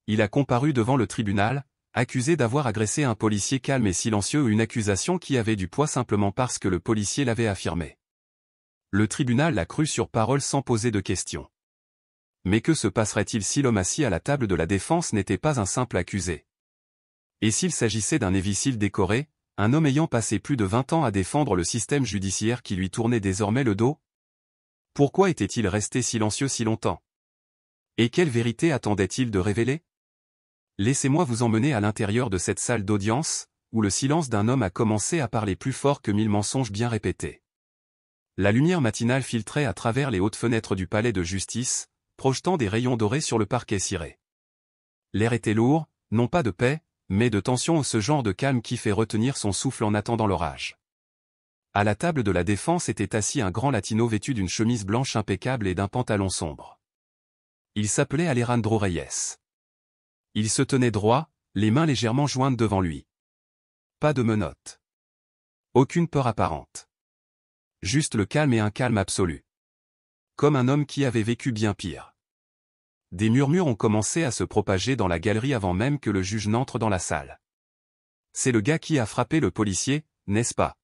Il a comparu devant le tribunal, accusé d'avoir agressé un policier calme et silencieux, une accusation qui avait du poids simplement parce que le policier l'avait affirmé. Le tribunal l'a cru sur parole sans poser de questions. Mais que se passerait-il si l'homme assis à la table de la défense n'était pas un simple accusé? Et s'il s'agissait d'un évicile décoré, un homme ayant passé plus de 20 ans à défendre le système judiciaire qui lui tournait désormais le dos? Pourquoi était-il resté silencieux si longtemps? Et quelle vérité attendait-il de révéler? Laissez-moi vous emmener à l'intérieur de cette salle d'audience, où le silence d'un homme a commencé à parler plus fort que 1000 mensonges bien répétés. La lumière matinale filtrait à travers les hautes fenêtres du palais de justice, projetant des rayons dorés sur le parquet ciré. L'air était lourd, non pas de paix, mais de tension, ce genre de calme qui fait retenir son souffle en attendant l'orage. À la table de la défense était assis un grand latino vêtu d'une chemise blanche impeccable et d'un pantalon sombre. Il s'appelait Alejandro Reyes. Il se tenait droit, les mains légèrement jointes devant lui. Pas de menottes. Aucune peur apparente. Juste le calme et un calme absolu. Comme un homme qui avait vécu bien pire. Des murmures ont commencé à se propager dans la galerie avant même que le juge n'entre dans la salle. C'est le gars qui a frappé le policier, n'est-ce pas?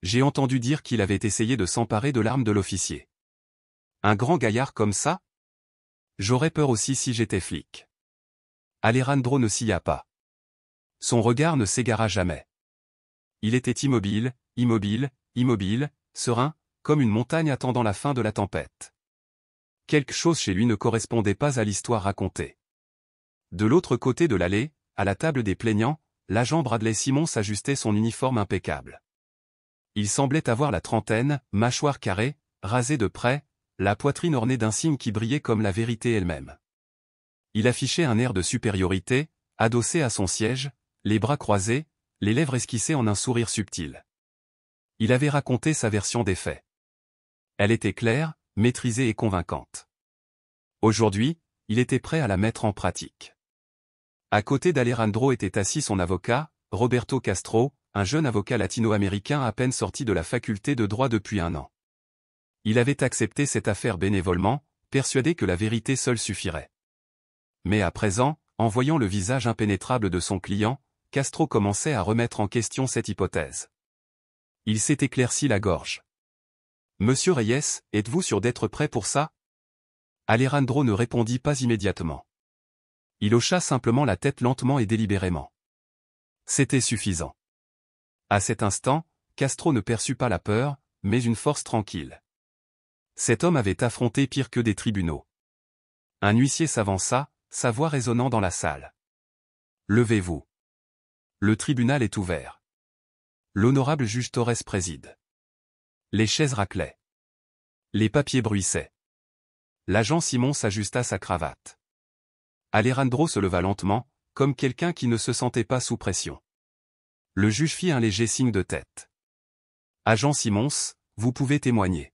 J'ai entendu dire qu'il avait essayé de s'emparer de l'arme de l'officier. Un grand gaillard comme ça? J'aurais peur aussi si j'étais flic. Alejandro ne s'y a pas. Son regard ne s'égara jamais. Il était immobile, immobile, immobile, serein, comme une montagne attendant la fin de la tempête. Quelque chose chez lui ne correspondait pas à l'histoire racontée. De l'autre côté de l'allée, à la table des plaignants, l'agent Bradley Simmons ajustait son uniforme impeccable. Il semblait avoir la trentaine, mâchoire carrée, rasée de près, la poitrine ornée d'un signe qui brillait comme la vérité elle-même. Il affichait un air de supériorité, adossé à son siège, les bras croisés, les lèvres esquissées en un sourire subtil. Il avait raconté sa version des faits. Elle était claire, maîtrisée et convaincante. Aujourd'hui, il était prêt à la mettre en pratique. À côté d'Alejandro était assis son avocat, Roberto Castro, un jeune avocat latino-américain à peine sorti de la faculté de droit depuis 1 an. Il avait accepté cette affaire bénévolement, persuadé que la vérité seule suffirait. Mais à présent, en voyant le visage impénétrable de son client, Castro commençait à remettre en question cette hypothèse. Il s'est éclairci la gorge. « Monsieur Reyes, êtes-vous sûr d'être prêt pour ça ?» Alejandro ne répondit pas immédiatement. Il hocha simplement la tête lentement et délibérément. C'était suffisant. À cet instant, Castro ne perçut pas la peur, mais une force tranquille. Cet homme avait affronté pire que des tribunaux. Un huissier s'avança, sa voix résonnant dans la salle. « Levez-vous. Le tribunal est ouvert. L'honorable juge Torres préside. » Les chaises raclaient. Les papiers bruissaient. L'agent Simmons ajusta sa cravate. Alejandro se leva lentement, comme quelqu'un qui ne se sentait pas sous pression. Le juge fit un léger signe de tête. « Agent Simmons, vous pouvez témoigner. »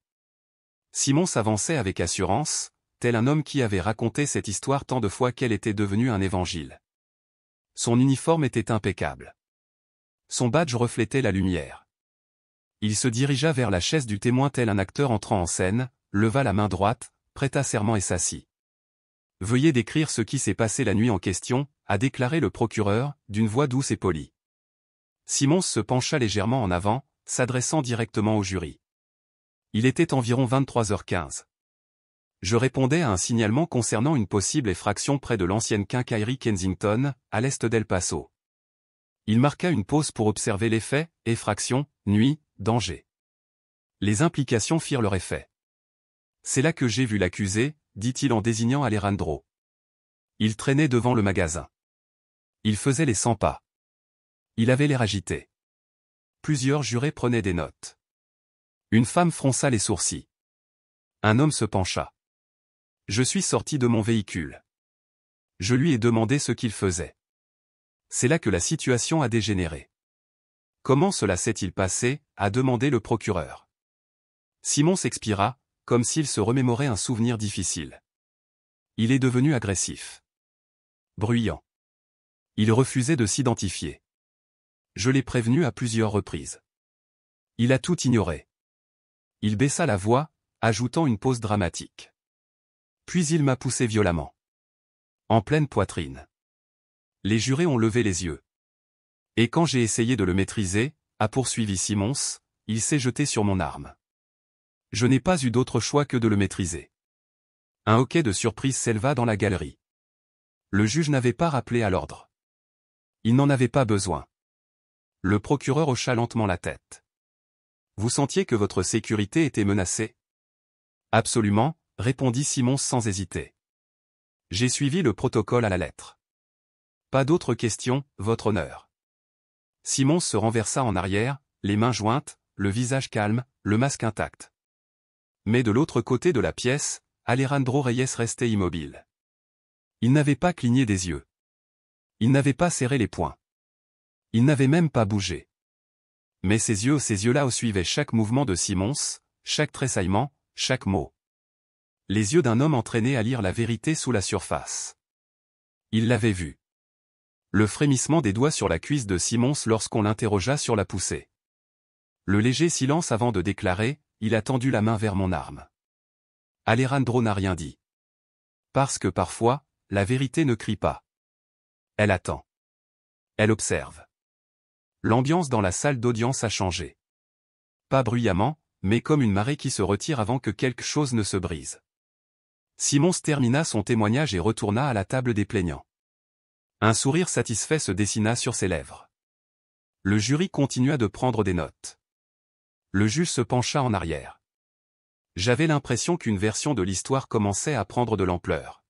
Simmons avançait avec assurance, tel un homme qui avait raconté cette histoire tant de fois qu'elle était devenue un évangile. Son uniforme était impeccable. Son badge reflétait la lumière. Il se dirigea vers la chaise du témoin tel un acteur entrant en scène, leva la main droite, prêta serment et s'assit. « Veuillez décrire ce qui s'est passé la nuit en question », a déclaré le procureur, d'une voix douce et polie. Simmons se pencha légèrement en avant, s'adressant directement au jury. Il était environ 23h15. Je répondais à un signalement concernant une possible effraction près de l'ancienne quincaillerie Kensington, à l'est d'El Paso. Il marqua une pause pour observer les faits, effraction, nuit, danger. Les implications firent leur effet. C'est là que j'ai vu l'accusé, dit-il en désignant Alejandro. Il traînait devant le magasin. Il faisait les 100 pas. Il avait l'air agité. Plusieurs jurés prenaient des notes. Une femme fronça les sourcils. Un homme se pencha. Je suis sorti de mon véhicule. Je lui ai demandé ce qu'il faisait. C'est là que la situation a dégénéré. Comment cela s'est-il passé, a demandé le procureur. Simmons expira, comme s'il se remémorait un souvenir difficile. Il est devenu agressif. Bruyant. Il refusait de s'identifier. Je l'ai prévenu à plusieurs reprises. Il a tout ignoré. Il baissa la voix, ajoutant une pause dramatique. Puis il m'a poussé violemment. En pleine poitrine. Les jurés ont levé les yeux. Et quand j'ai essayé de le maîtriser, a poursuivi Simons, il s'est jeté sur mon arme. Je n'ai pas eu d'autre choix que de le maîtriser. Un hoquet de surprise s'éleva dans la galerie. Le juge n'avait pas rappelé à l'ordre. Il n'en avait pas besoin. Le procureur hocha lentement la tête. Vous sentiez que votre sécurité était menacée? Absolument, répondit Simons sans hésiter. J'ai suivi le protocole à la lettre. Pas d'autres questions, votre honneur. Simons se renversa en arrière, les mains jointes, le visage calme, le masque intact. Mais de l'autre côté de la pièce, Alejandro Reyes restait immobile. Il n'avait pas cligné des yeux. Il n'avait pas serré les poings. Il n'avait même pas bougé. Mais ces yeux-là suivaient chaque mouvement de Simons, chaque tressaillement, chaque mot. Les yeux d'un homme entraîné à lire la vérité sous la surface. Il l'avait vu. Le frémissement des doigts sur la cuisse de Simons lorsqu'on l'interrogea sur la poussée. Le léger silence avant de déclarer, il a tendu la main vers mon arme. Alejandro n'a rien dit. Parce que parfois, la vérité ne crie pas. Elle attend. Elle observe. L'ambiance dans la salle d'audience a changé. Pas bruyamment, mais comme une marée qui se retire avant que quelque chose ne se brise. Simons termina son témoignage et retourna à la table des plaignants. Un sourire satisfait se dessina sur ses lèvres. Le jury continua de prendre des notes. Le juge se pencha en arrière. J'avais l'impression qu'une version de l'histoire commençait à prendre de l'ampleur.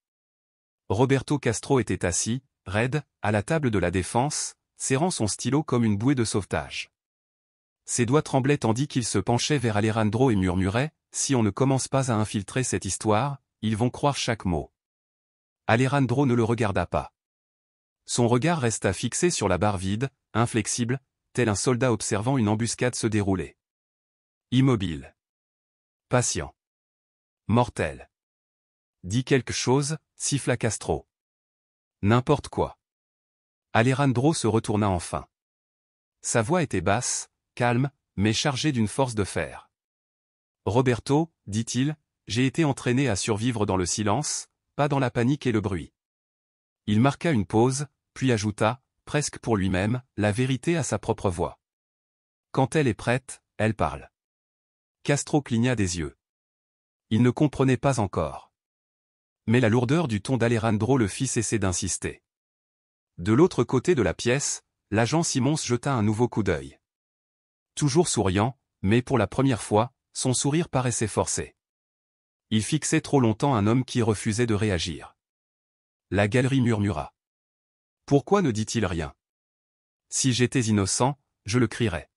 Roberto Castro était assis, raide, à la table de la défense, serrant son stylo comme une bouée de sauvetage. Ses doigts tremblaient tandis qu'il se penchait vers Alejandro et murmurait, « Si on ne commence pas à infiltrer cette histoire, ils vont croire chaque mot. » Alejandro ne le regarda pas. Son regard resta fixé sur la barre vide, inflexible, tel un soldat observant une embuscade se dérouler. Immobile. Patient. Mortel. Dis quelque chose, siffla Castro. N'importe quoi. Alejandro se retourna enfin. Sa voix était basse, calme, mais chargée d'une force de fer. Roberto, dit-il, j'ai été entraîné à survivre dans le silence, pas dans la panique et le bruit. Il marqua une pause, puis ajouta, presque pour lui-même, la vérité à sa propre voix. Quand elle est prête, elle parle. Castro cligna des yeux. Il ne comprenait pas encore. Mais la lourdeur du ton d'Alejandro le fit cesser d'insister. De l'autre côté de la pièce, l'agent Simons jeta un nouveau coup d'œil. Toujours souriant, mais pour la première fois, son sourire paraissait forcé. Il fixait trop longtemps un homme qui refusait de réagir. La galerie murmura. Pourquoi ne dit-il rien? Si j'étais innocent, je le crierais.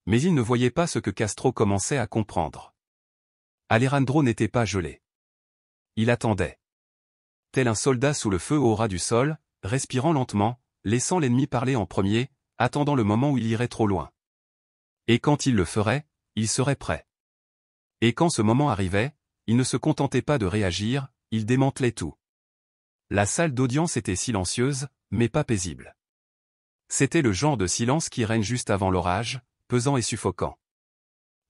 Mais il ne voyait pas ce que Castro commençait à comprendre. Alejandro n'était pas gelé. Il attendait. Tel un soldat sous le feu au ras du sol, respirant lentement, laissant l'ennemi parler en premier, attendant le moment où il irait trop loin. Et quand il le ferait, il serait prêt. Et quand ce moment arrivait, il ne se contentait pas de réagir, il démantelait tout. La salle d'audience était silencieuse, mais pas paisible. C'était le genre de silence qui règne juste avant l'orage, pesant et suffocant.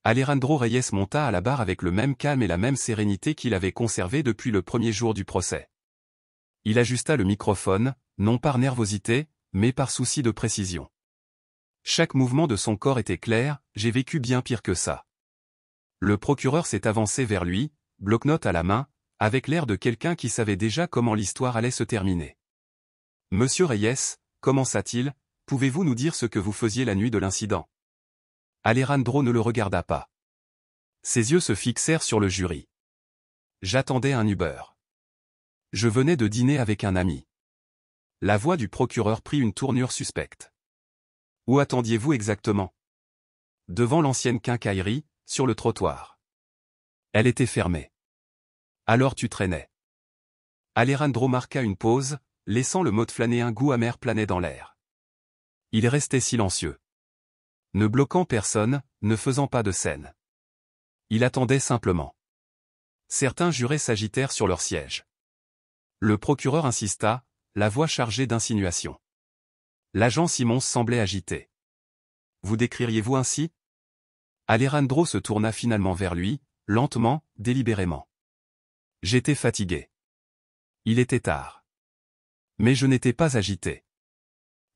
Alejandro Reyes monta à la barre avec le même calme et la même sérénité qu'il avait conservé depuis le premier jour du procès. Il ajusta le microphone, non par nervosité, mais par souci de précision. Chaque mouvement de son corps était clair, j'ai vécu bien pire que ça. Le procureur s'est avancé vers lui, bloc-notes à la main, avec l'air de quelqu'un qui savait déjà comment l'histoire allait se terminer. Monsieur Reyes, commença-t-il, pouvez-vous nous dire ce que vous faisiez la nuit de l'incident? Alejandro ne le regarda pas. Ses yeux se fixèrent sur le jury. J'attendais un Uber. Je venais de dîner avec un ami. La voix du procureur prit une tournure suspecte. Où attendiez-vous exactement? Devant l'ancienne quincaillerie, sur le trottoir. Elle était fermée. Alors tu traînais. Alejandro marqua une pause, laissant le mot de flâner un goût amer planer dans l'air. Il restait silencieux. Ne bloquant personne, ne faisant pas de scène. Il attendait simplement. Certains jurés s'agitèrent sur leur siège. Le procureur insista, la voix chargée d'insinuation. L'agent Simons semblait agité. Vous décririez-vous ainsi? Alejandro se tourna finalement vers lui, lentement, délibérément. J'étais fatigué. Il était tard. Mais je n'étais pas agité.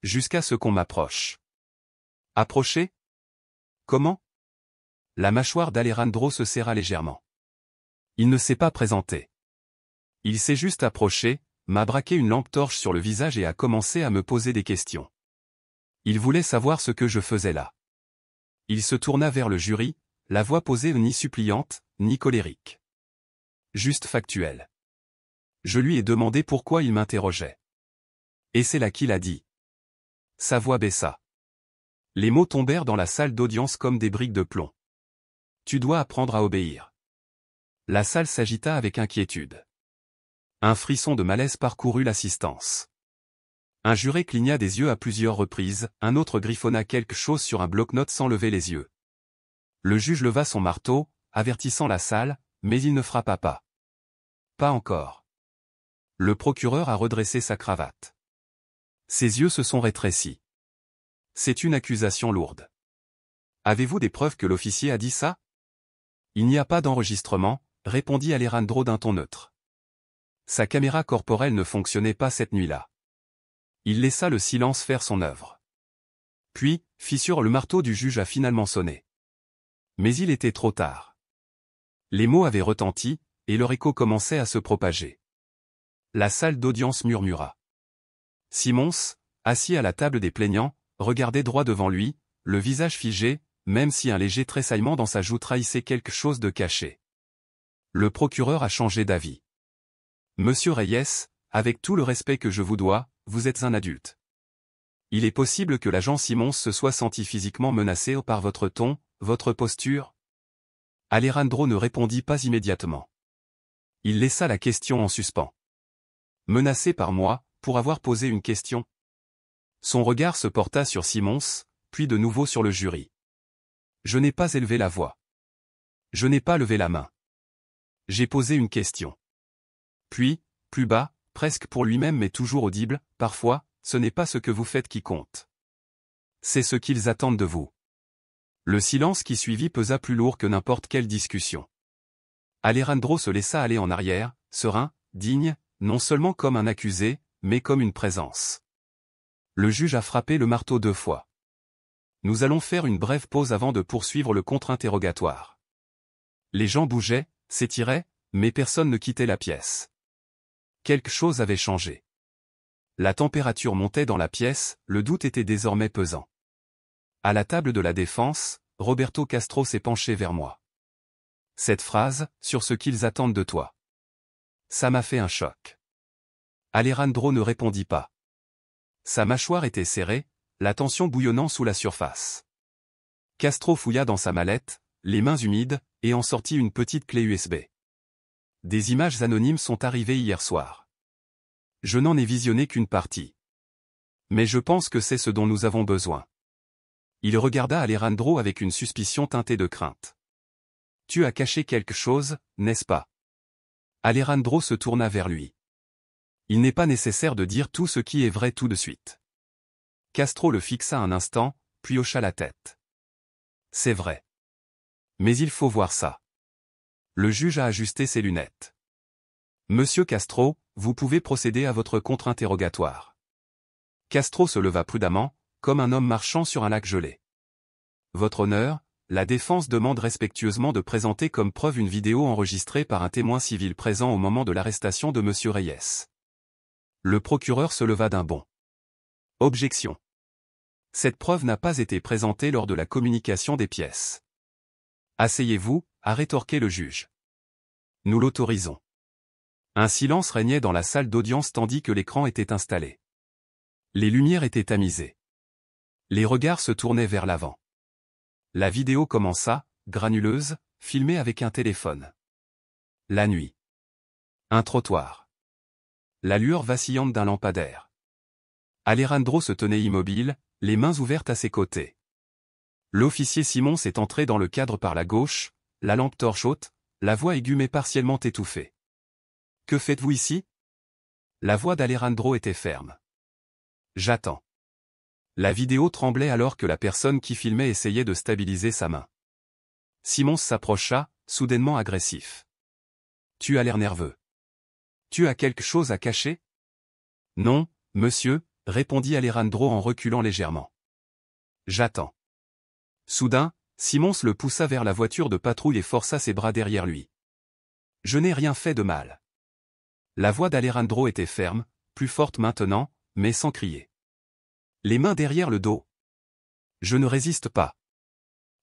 Jusqu'à ce qu'on m'approche. Approcher? Comment? La mâchoire d'Alejandro se serra légèrement. Il ne s'est pas présenté. Il s'est juste approché, m'a braqué une lampe torche sur le visage et a commencé à me poser des questions. Il voulait savoir ce que je faisais là. Il se tourna vers le jury, la voix posée ni suppliante, ni colérique. Juste factuelle. Je lui ai demandé pourquoi il m'interrogeait. Et c'est là qu'il a dit. Sa voix baissa. Les mots tombèrent dans la salle d'audience comme des briques de plomb. Tu dois apprendre à obéir. La salle s'agita avec inquiétude. Un frisson de malaise parcourut l'assistance. Un juré cligna des yeux à plusieurs reprises, un autre griffonna quelque chose sur un bloc-notes sans lever les yeux. Le juge leva son marteau, avertissant la salle, mais il ne frappa pas. Pas encore. Le procureur a redressé sa cravate. Ses yeux se sont rétrécis. C'est une accusation lourde. Avez-vous des preuves que l'officier a dit ça? Il n'y a pas d'enregistrement, répondit Alejandro d'un ton neutre. Sa caméra corporelle ne fonctionnait pas cette nuit-là. Il laissa le silence faire son œuvre. Puis, fissure le marteau du juge a finalement sonné. Mais il était trop tard. Les mots avaient retenti, et leur écho commençait à se propager. La salle d'audience murmura. Simons, assis à la table des plaignants, regardait droit devant lui, le visage figé, même si un léger tressaillement dans sa joue trahissait quelque chose de caché. Le procureur a changé d'avis. Monsieur Reyes, avec tout le respect que je vous dois, vous êtes un adulte. Il est possible que l'agent Simons se soit senti physiquement menacé par votre ton, votre posture? Alejandro ne répondit pas immédiatement. Il laissa la question en suspens. Menacé par moi, pour avoir posé une question? Son regard se porta sur Simons, puis de nouveau sur le jury. Je n'ai pas élevé la voix. Je n'ai pas levé la main. J'ai posé une question. Puis, plus bas, presque pour lui-même mais toujours audible, parfois, ce n'est pas ce que vous faites qui compte. C'est ce qu'ils attendent de vous. Le silence qui suivit pesa plus lourd que n'importe quelle discussion. Alejandro se laissa aller en arrière, serein, digne, non seulement comme un accusé, mais comme une présence. Le juge a frappé le marteau 2 fois. Nous allons faire une brève pause avant de poursuivre le contre-interrogatoire. Les gens bougeaient, s'étiraient, mais personne ne quittait la pièce. Quelque chose avait changé. La température montait dans la pièce, le doute était désormais pesant. À la table de la défense, Roberto Castro s'est penché vers moi. Cette phrase, sur ce qu'ils attendent de toi. Ça m'a fait un choc. Alejandro ne répondit pas. Sa mâchoire était serrée, la tension bouillonnant sous la surface. Castro fouilla dans sa mallette, les mains humides, et en sortit une petite clé USB. Des images anonymes sont arrivées hier soir. Je n'en ai visionné qu'une partie. Mais je pense que c'est ce dont nous avons besoin. Il regarda Alejandro avec une suspicion teintée de crainte. Tu as caché quelque chose, n'est-ce pas? Alejandro se tourna vers lui. Il n'est pas nécessaire de dire tout ce qui est vrai tout de suite. Castro le fixa un instant, puis hocha la tête. C'est vrai. Mais il faut voir ça. Le juge a ajusté ses lunettes. Monsieur Castro, vous pouvez procéder à votre contre-interrogatoire. Castro se leva prudemment, comme un homme marchant sur un lac gelé. Votre honneur, la défense demande respectueusement de présenter comme preuve une vidéo enregistrée par un témoin civil présent au moment de l'arrestation de monsieur Reyes. Le procureur se leva d'un bond. Objection. Cette preuve n'a pas été présentée lors de la communication des pièces. Asseyez-vous, a rétorqué le juge. Nous l'autorisons. Un silence régnait dans la salle d'audience tandis que l'écran était installé. Les lumières étaient tamisées. Les regards se tournaient vers l'avant. La vidéo commença, granuleuse, filmée avec un téléphone. La nuit. Un trottoir. La lueur vacillante d'un lampadaire. Alejandro se tenait immobile, les mains ouvertes à ses côtés. L'officier Simons est entré dans le cadre par la gauche, la lampe torche haute, la voix aiguë mais partiellement étouffée. Que faites-vous ici? La voix d'Alejandro était ferme. J'attends. La vidéo tremblait alors que la personne qui filmait essayait de stabiliser sa main. Simons s'approcha, soudainement agressif. Tu as l'air nerveux. Tu as quelque chose à cacher? Non, monsieur, répondit Alejandro en reculant légèrement. J'attends. Soudain, Simons le poussa vers la voiture de patrouille et força ses bras derrière lui. Je n'ai rien fait de mal. La voix d'Alejandro était ferme, plus forte maintenant, mais sans crier. Les mains derrière le dos. Je ne résiste pas.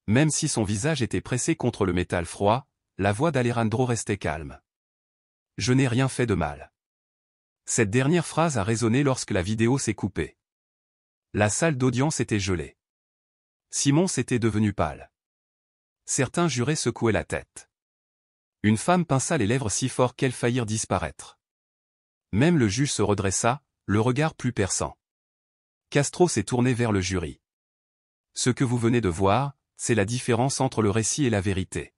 Même si son visage était pressé contre le métal froid, la voix d'Alejandro restait calme. Je n'ai rien fait de mal. Cette dernière phrase a résonné lorsque la vidéo s'est coupée. La salle d'audience était gelée. Simons était devenu pâle. Certains jurés secouaient la tête. Une femme pinça les lèvres si fort qu'elles faillirent disparaître. Même le juge se redressa, le regard plus perçant. Castro s'est tourné vers le jury. Ce que vous venez de voir, c'est la différence entre le récit et la vérité.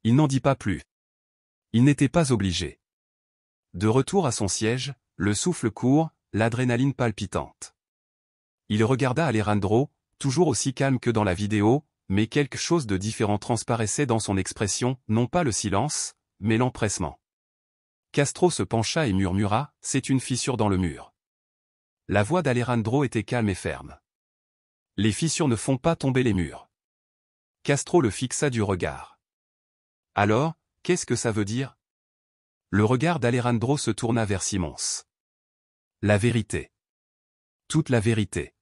Il n'en dit pas plus. Il n'était pas obligé. De retour à son siège, le souffle court, l'adrénaline palpitante. Il regarda Alejandro, toujours aussi calme que dans la vidéo, mais quelque chose de différent transparaissait dans son expression, non pas le silence, mais l'empressement. Castro se pencha et murmura, « C'est une fissure dans le mur. » La voix d'Alejandro était calme et ferme. « Les fissures ne font pas tomber les murs. » Castro le fixa du regard. « Alors, qu'est-ce que ça veut dire ?» Le regard d'Alejandro se tourna vers Simons. « La vérité. Toute la vérité. »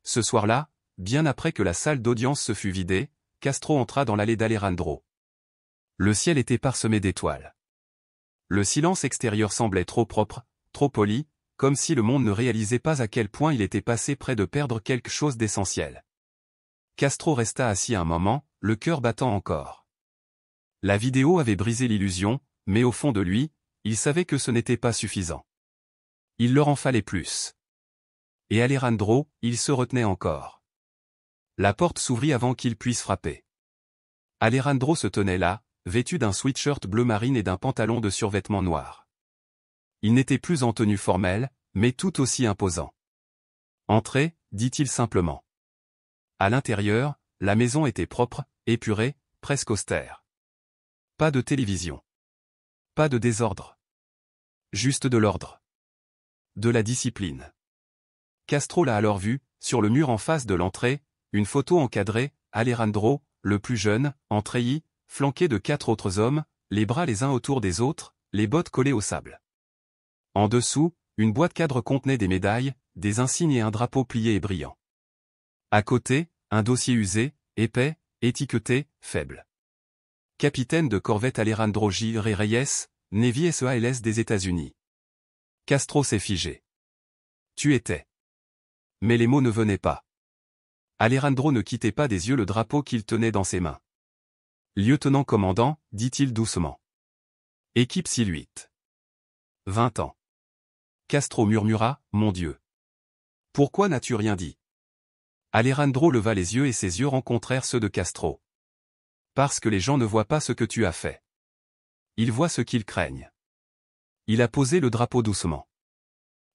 Ce soir-là, bien après que la salle d'audience se fût vidée, Castro entra dans l'allée d'Alejandro. Le ciel était parsemé d'étoiles. Le silence extérieur semblait trop propre, trop poli, comme si le monde ne réalisait pas à quel point il était passé près de perdre quelque chose d'essentiel. Castro resta assis un moment, le cœur battant encore. La vidéo avait brisé l'illusion, mais au fond de lui, il savait que ce n'était pas suffisant. Il leur en fallait plus. Et Alejandro, il se retenait encore. La porte s'ouvrit avant qu'il puisse frapper. Alejandro se tenait là, vêtu d'un sweatshirt bleu marine et d'un pantalon de survêtement noir. Il n'était plus en tenue formelle, mais tout aussi imposant. « Entrez », dit-il simplement. À l'intérieur, la maison était propre, épurée, presque austère. Pas de télévision. Pas de désordre. Juste de l'ordre. De la discipline. Castro l'a alors vu, sur le mur en face de l'entrée, une photo encadrée, Alejandro, le plus jeune, en treillis, flanqué de 4 autres hommes, les bras les uns autour des autres, les bottes collées au sable. En dessous, une boîte cadre contenait des médailles, des insignes et un drapeau plié et brillant. À côté, un dossier usé, épais, étiqueté, faible. Capitaine de corvette Alejandro J. Reyes, Navy SEALS des États-Unis. Castro s'est figé. Tu étais. Mais les mots ne venaient pas. Alejandro ne quittait pas des yeux le drapeau qu'il tenait dans ses mains. Lieutenant-commandant, dit-il doucement. Équipe 6-8. 20 ans. Castro murmura, mon Dieu. Pourquoi n'as-tu rien dit? Alejandro leva les yeux et ses yeux rencontrèrent ceux de Castro. Parce que les gens ne voient pas ce que tu as fait. Ils voient ce qu'ils craignent. Il a posé le drapeau doucement.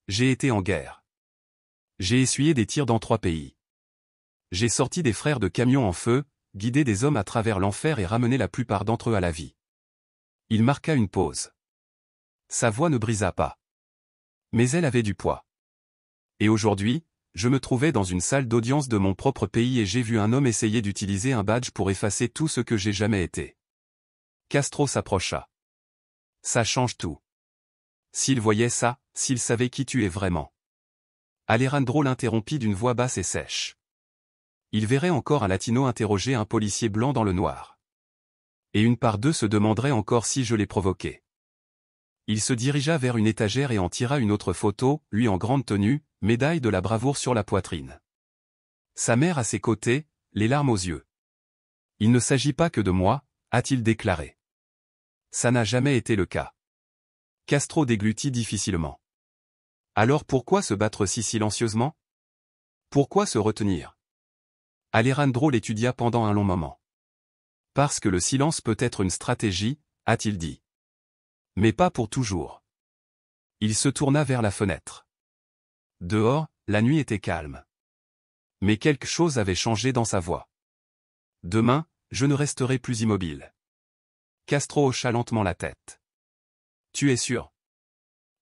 J'ai été en guerre. J'ai essuyé des tirs dans 3 pays. J'ai sorti des frères de camions en feu, guidé des hommes à travers l'enfer et ramené la plupart d'entre eux à la vie. Il marqua une pause. Sa voix ne brisa pas. Mais elle avait du poids. Et aujourd'hui, je me trouvais dans une salle d'audience de mon propre pays et j'ai vu un homme essayer d'utiliser un badge pour effacer tout ce que j'ai jamais été. Castro s'approcha. Ça change tout. S'il voyait ça, s'il savait qui tu es vraiment. Alejandro l'interrompit d'une voix basse et sèche. Il verrait encore un latino interroger un policier blanc dans le noir. Et une part d'eux se demanderait encore si je l'ai provoqué. Il se dirigea vers une étagère et en tira une autre photo, lui en grande tenue, médaille de la bravoure sur la poitrine. Sa mère à ses côtés, les larmes aux yeux. Il ne s'agit pas que de moi, a-t-il déclaré. Ça n'a jamais été le cas. Castro déglutit difficilement. Alors pourquoi se battre si silencieusement? Pourquoi se retenir? Alejandro l'étudia pendant un long moment. Parce que le silence peut être une stratégie, a-t-il dit. Mais pas pour toujours. Il se tourna vers la fenêtre. Dehors, la nuit était calme. Mais quelque chose avait changé dans sa voix. Demain, je ne resterai plus immobile. Castro hocha lentement la tête. Tu es sûr?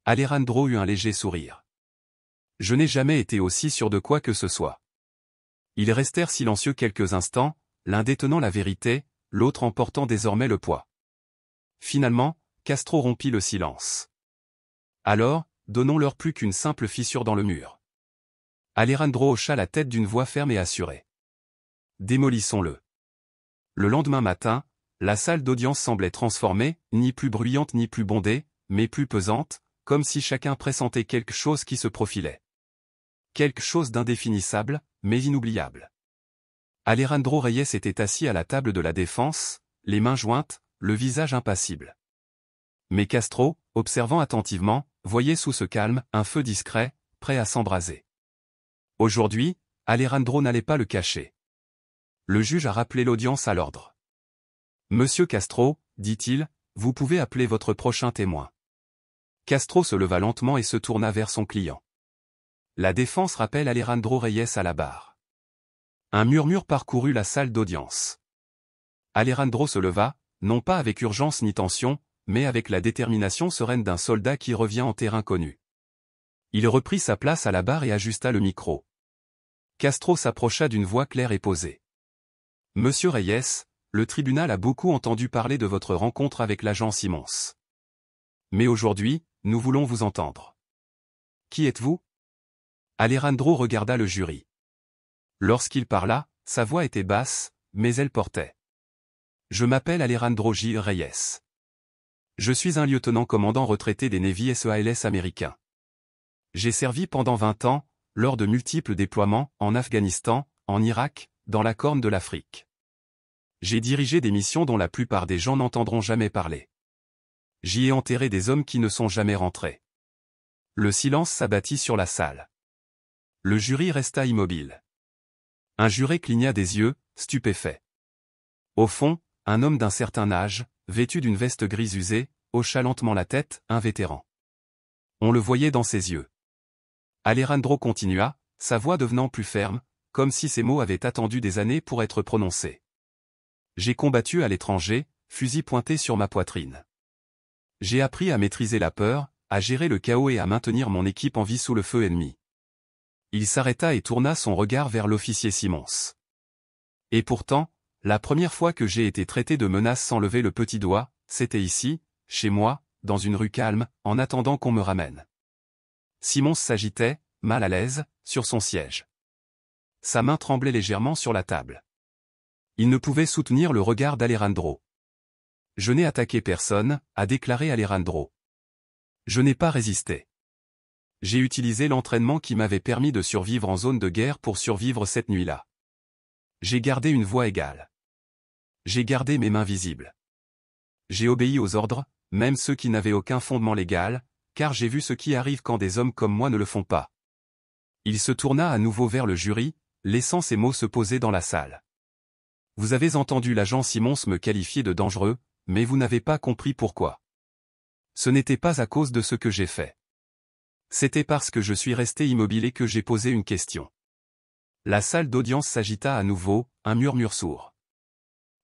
Alejandro eut un léger sourire. Je n'ai jamais été aussi sûr de quoi que ce soit. Ils restèrent silencieux quelques instants, l'un détenant la vérité, l'autre en portant désormais le poids. Finalement, Castro rompit le silence. Alors, donnons-leur plus qu'une simple fissure dans le mur. Alejandro hocha la tête d'une voix ferme et assurée. Démolissons-le. Le lendemain matin, la salle d'audience semblait transformée, ni plus bruyante ni plus bondée, mais plus pesante, comme si chacun pressentait quelque chose qui se profilait. Quelque chose d'indéfinissable, mais inoubliable. Alejandro Reyes était assis à la table de la défense, les mains jointes, le visage impassible. Mais Castro, observant attentivement, voyait sous ce calme un feu discret, prêt à s'embraser. Aujourd'hui, Alejandro n'allait pas le cacher. Le juge a rappelé l'audience à l'ordre. Monsieur Castro, dit-il, vous pouvez appeler votre prochain témoin. Castro se leva lentement et se tourna vers son client. La défense rappelle Alejandro Reyes à la barre. Un murmure parcourut la salle d'audience. Alejandro se leva, non pas avec urgence ni tension, mais avec la détermination sereine d'un soldat qui revient en terrain connu. Il reprit sa place à la barre et ajusta le micro. Castro s'approcha d'une voix claire et posée. Monsieur Reyes, le tribunal a beaucoup entendu parler de votre rencontre avec l'agent Simons. Mais aujourd'hui, nous voulons vous entendre. Qui êtes-vous? Alejandro regarda le jury. Lorsqu'il parla, sa voix était basse, mais elle portait. Je m'appelle Alejandro Gil Reyes. Je suis un lieutenant-commandant retraité des Navy SEALs américains. J'ai servi pendant 20 ans, lors de multiples déploiements, en Afghanistan, en Irak, dans la Corne de l'Afrique. J'ai dirigé des missions dont la plupart des gens n'entendront jamais parler. J'y ai enterré des hommes qui ne sont jamais rentrés. Le silence s'abattit sur la salle. Le jury resta immobile. Un juré cligna des yeux, stupéfait. Au fond, un homme d'un certain âge, vêtu d'une veste grise usée, hocha lentement la tête, un vétéran. On le voyait dans ses yeux. Alejandro continua, sa voix devenant plus ferme, comme si ces mots avaient attendu des années pour être prononcés. J'ai combattu à l'étranger, fusil pointé sur ma poitrine. J'ai appris à maîtriser la peur, à gérer le chaos et à maintenir mon équipe en vie sous le feu ennemi. Il s'arrêta et tourna son regard vers l'officier Simons. Et pourtant, la première fois que j'ai été traité de menace sans lever le petit doigt, c'était ici, chez moi, dans une rue calme, en attendant qu'on me ramène. Simons s'agitait, mal à l'aise, sur son siège. Sa main tremblait légèrement sur la table. Il ne pouvait soutenir le regard d'Alejandro. Je n'ai attaqué personne, a déclaré Alejandro. Je n'ai pas résisté. J'ai utilisé l'entraînement qui m'avait permis de survivre en zone de guerre pour survivre cette nuit-là. J'ai gardé une voix égale. J'ai gardé mes mains visibles. J'ai obéi aux ordres, même ceux qui n'avaient aucun fondement légal, car j'ai vu ce qui arrive quand des hommes comme moi ne le font pas. Il se tourna à nouveau vers le jury, laissant ces mots se poser dans la salle. Vous avez entendu l'agent Simons me qualifier de dangereux, mais vous n'avez pas compris pourquoi. Ce n'était pas à cause de ce que j'ai fait. C'était parce que je suis resté immobile et que j'ai posé une question. La salle d'audience s'agita à nouveau, un murmure sourd.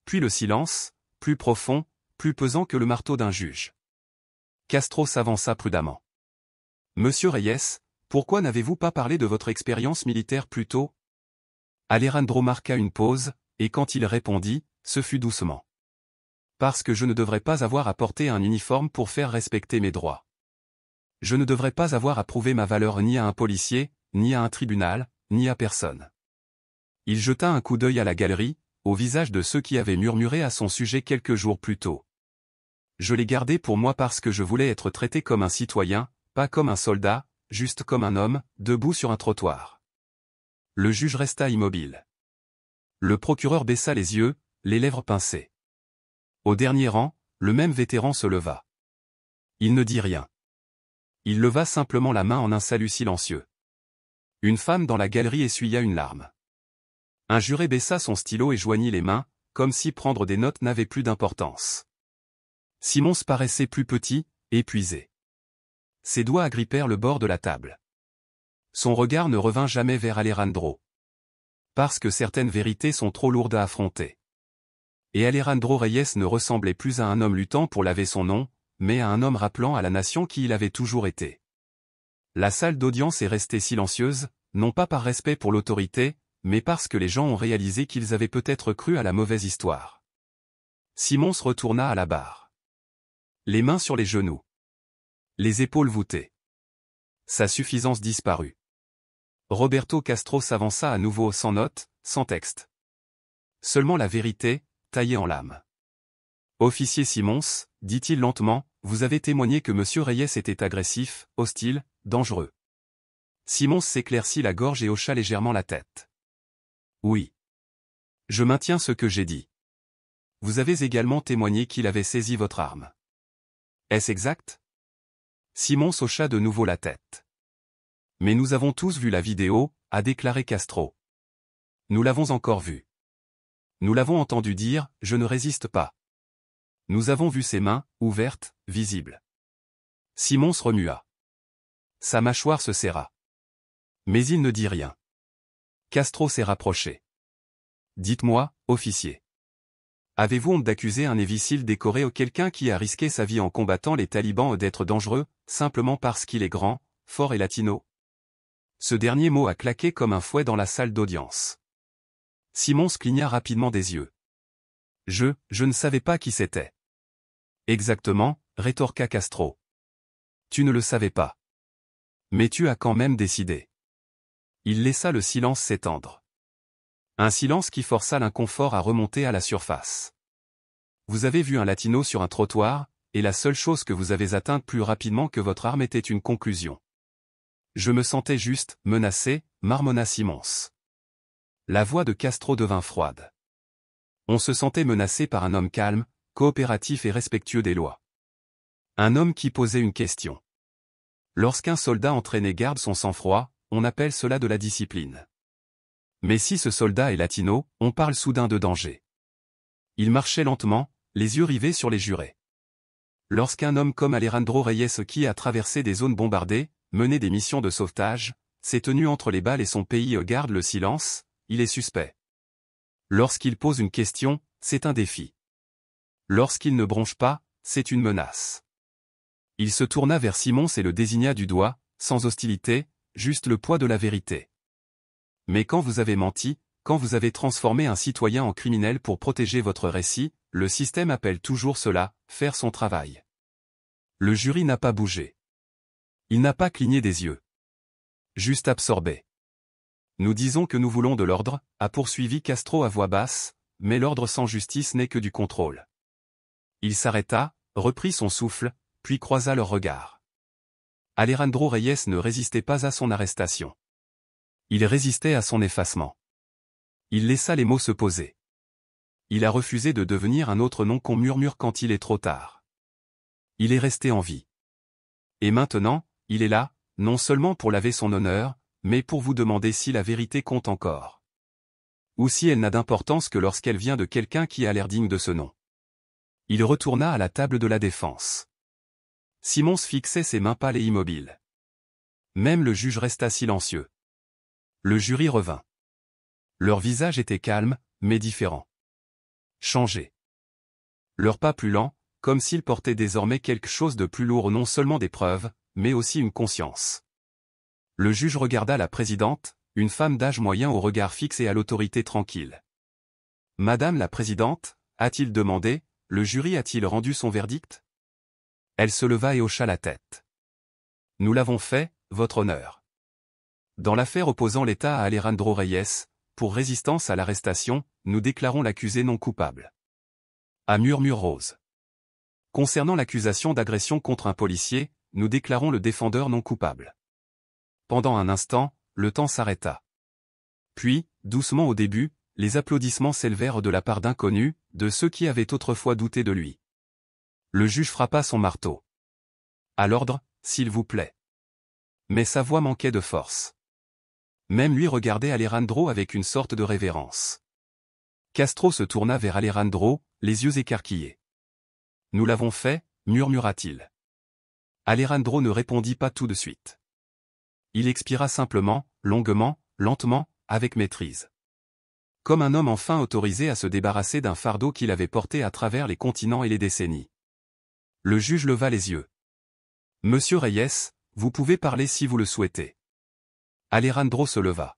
Puis le silence, plus profond, plus pesant que le marteau d'un juge. Castro s'avança prudemment. Monsieur Reyes, pourquoi n'avez-vous pas parlé de votre expérience militaire plus tôt? Alejandro marqua une pause, et quand il répondit, ce fut doucement. Parce que je ne devrais pas avoir à porter un uniforme pour faire respecter mes droits. Je ne devrais pas avoir à prouver ma valeur ni à un policier, ni à un tribunal, ni à personne. Il jeta un coup d'œil à la galerie, au visage de ceux qui avaient murmuré à son sujet quelques jours plus tôt. Je l'ai gardé pour moi parce que je voulais être traité comme un citoyen, pas comme un soldat, juste comme un homme, debout sur un trottoir. Le juge resta immobile. Le procureur baissa les yeux, les lèvres pincées. Au dernier rang, le même vétéran se leva. Il ne dit rien. Il leva simplement la main en un salut silencieux. Une femme dans la galerie essuya une larme. Un juré baissa son stylo et joignit les mains, comme si prendre des notes n'avait plus d'importance. Simons paraissait plus petit, épuisé. Ses doigts agrippèrent le bord de la table. Son regard ne revint jamais vers Alejandro. Parce que certaines vérités sont trop lourdes à affronter. Et Alejandro Reyes ne ressemblait plus à un homme luttant pour laver son nom, mais à un homme rappelant à la nation qui il avait toujours été. La salle d'audience est restée silencieuse, non pas par respect pour l'autorité, mais parce que les gens ont réalisé qu'ils avaient peut-être cru à la mauvaise histoire. Simons retourna à la barre. Les mains sur les genoux. Les épaules voûtées. Sa suffisance disparut. Roberto Castro s'avança à nouveau sans note, sans texte. Seulement la vérité, taillée en lame. Officier Simons, dit-il lentement, vous avez témoigné que M. Reyes était agressif, hostile, dangereux. Simons s'éclaircit la gorge et hocha légèrement la tête. Oui. Je maintiens ce que j'ai dit. Vous avez également témoigné qu'il avait saisi votre arme. Est-ce exact? Simons hocha de nouveau la tête. Mais nous avons tous vu la vidéo, a déclaré Castro. Nous l'avons encore vue. Nous l'avons entendu dire, je ne résiste pas. Nous avons vu ses mains, ouvertes, visibles. Simons remua. Sa mâchoire se serra. Mais il ne dit rien. Castro s'est rapproché. Dites-moi, officier. Avez-vous honte d'accuser un imbécile décoré ou quelqu'un qui a risqué sa vie en combattant les talibans d'être dangereux, simplement parce qu'il est grand, fort et latino? Ce dernier mot a claqué comme un fouet dans la salle d'audience. Simons cligna rapidement des yeux. Je ne savais pas qui c'était. Exactement, rétorqua Castro. Tu ne le savais pas. Mais tu as quand même décidé. Il laissa le silence s'étendre. Un silence qui força l'inconfort à remonter à la surface. Vous avez vu un latino sur un trottoir, et la seule chose que vous avez atteinte plus rapidement que votre arme était une conclusion. Je me sentais juste, menacé, marmonna Simons. La voix de Castro devint froide. On se sentait menacé par un homme calme, coopératif et respectueux des lois. Un homme qui posait une question. Lorsqu'un soldat entraîné garde son sang-froid, on appelle cela de la discipline. Mais si ce soldat est latino, on parle soudain de danger. Il marchait lentement, les yeux rivés sur les jurés. Lorsqu'un homme comme Alejandro Reyes qui a traversé des zones bombardées, mené des missions de sauvetage, s'est tenu entre les balles et son pays garde le silence, il est suspect. Lorsqu'il pose une question, c'est un défi. Lorsqu'il ne bronche pas, c'est une menace. Il se tourna vers Simons et le désigna du doigt, sans hostilité, juste le poids de la vérité. Mais quand vous avez menti, quand vous avez transformé un citoyen en criminel pour protéger votre récit, le système appelle toujours cela, faire son travail. Le jury n'a pas bougé. Il n'a pas cligné des yeux. Juste absorbé. Nous disons que nous voulons de l'ordre, a poursuivi Castro à voix basse, mais l'ordre sans justice n'est que du contrôle. Il s'arrêta, reprit son souffle, puis croisa leurs regards. Alejandro Reyes ne résistait pas à son arrestation. Il résistait à son effacement. Il laissa les mots se poser. Il a refusé de devenir un autre nom qu'on murmure quand il est trop tard. Il est resté en vie. Et maintenant, il est là, non seulement pour laver son honneur, mais pour vous demander si la vérité compte encore. Ou si elle n'a d'importance que lorsqu'elle vient de quelqu'un qui a l'air digne de ce nom. Il retourna à la table de la défense. Simons fixait ses mains pâles et immobiles. Même le juge resta silencieux. Le jury revint. Leur visage était calme, mais différent. Changé. Leur pas plus lent, comme s'ils portaient désormais quelque chose de plus lourd, non seulement des preuves, mais aussi une conscience. Le juge regarda la présidente, une femme d'âge moyen au regard fixe et à l'autorité tranquille. « Madame la présidente » a-t-il demandé, « le jury a-t-il rendu son verdict ?» Elle se leva et hocha la tête. « Nous l'avons fait, votre honneur. Dans l'affaire opposant l'État à Alejandro Reyes, pour résistance à l'arrestation, nous déclarons l'accusé non coupable. » À murmure rose. Concernant l'accusation d'agression contre un policier, nous déclarons le défendeur non coupable. Pendant un instant, le temps s'arrêta. Puis, doucement au début, les applaudissements s'élevèrent de la part d'inconnus, de ceux qui avaient autrefois douté de lui. Le juge frappa son marteau. « À l'ordre, s'il vous plaît. » Mais sa voix manquait de force. Même lui regardait Alejandro avec une sorte de révérence. Castro se tourna vers Alejandro, les yeux écarquillés. « Nous l'avons fait, » murmura-t-il. Alejandro ne répondit pas tout de suite. Il expira simplement, longuement, lentement, avec maîtrise. Comme un homme enfin autorisé à se débarrasser d'un fardeau qu'il avait porté à travers les continents et les décennies. Le juge leva les yeux. Monsieur Reyes, vous pouvez parler si vous le souhaitez. Alejandro se leva.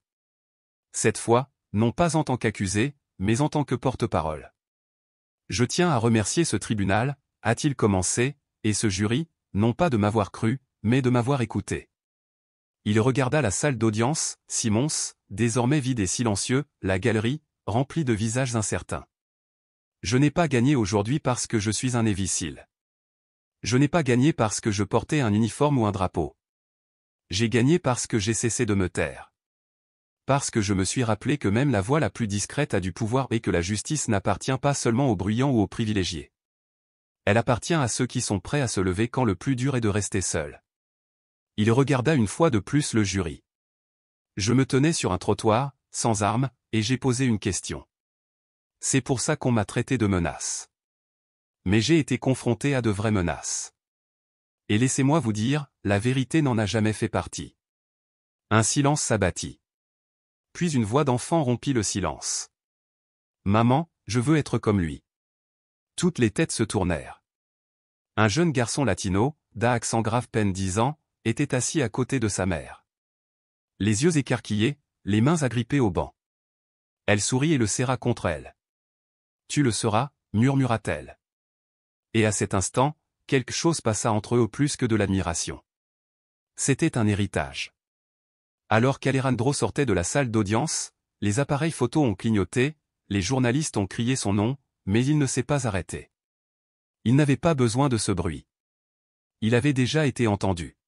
Cette fois, non pas en tant qu'accusé, mais en tant que porte-parole. Je tiens à remercier ce tribunal, a-t-il commencé, et ce jury, non pas de m'avoir cru, mais de m'avoir écouté. Il regarda la salle d'audience, Simons, désormais vide et silencieux, la galerie, remplie de visages incertains. Je n'ai pas gagné aujourd'hui parce que je suis un imbécile. Je n'ai pas gagné parce que je portais un uniforme ou un drapeau. J'ai gagné parce que j'ai cessé de me taire. Parce que je me suis rappelé que même la voix la plus discrète a du pouvoir et que la justice n'appartient pas seulement aux bruyants ou aux privilégiés. Elle appartient à ceux qui sont prêts à se lever quand le plus dur est de rester seul. Il regarda une fois de plus le jury. Je me tenais sur un trottoir, sans armes, et j'ai posé une question. C'est pour ça qu'on m'a traité de menace. Mais j'ai été confronté à de vraies menaces. Et laissez-moi vous dire, la vérité n'en a jamais fait partie. Un silence s'abattit. Puis une voix d'enfant rompit le silence. Maman, je veux être comme lui. Toutes les têtes se tournèrent. Un jeune garçon latino, d'un accent grave peine 10 ans, était assis à côté de sa mère. Les yeux écarquillés, les mains agrippées au banc. Elle sourit et le serra contre elle. Tu le seras, murmura-t-elle. Et à cet instant, quelque chose passa entre eux au plus que de l'admiration. C'était un héritage. Alors qu'Alejandro sortait de la salle d'audience, les appareils photo ont clignoté, les journalistes ont crié son nom, mais il ne s'est pas arrêté. Il n'avait pas besoin de ce bruit. Il avait déjà été entendu.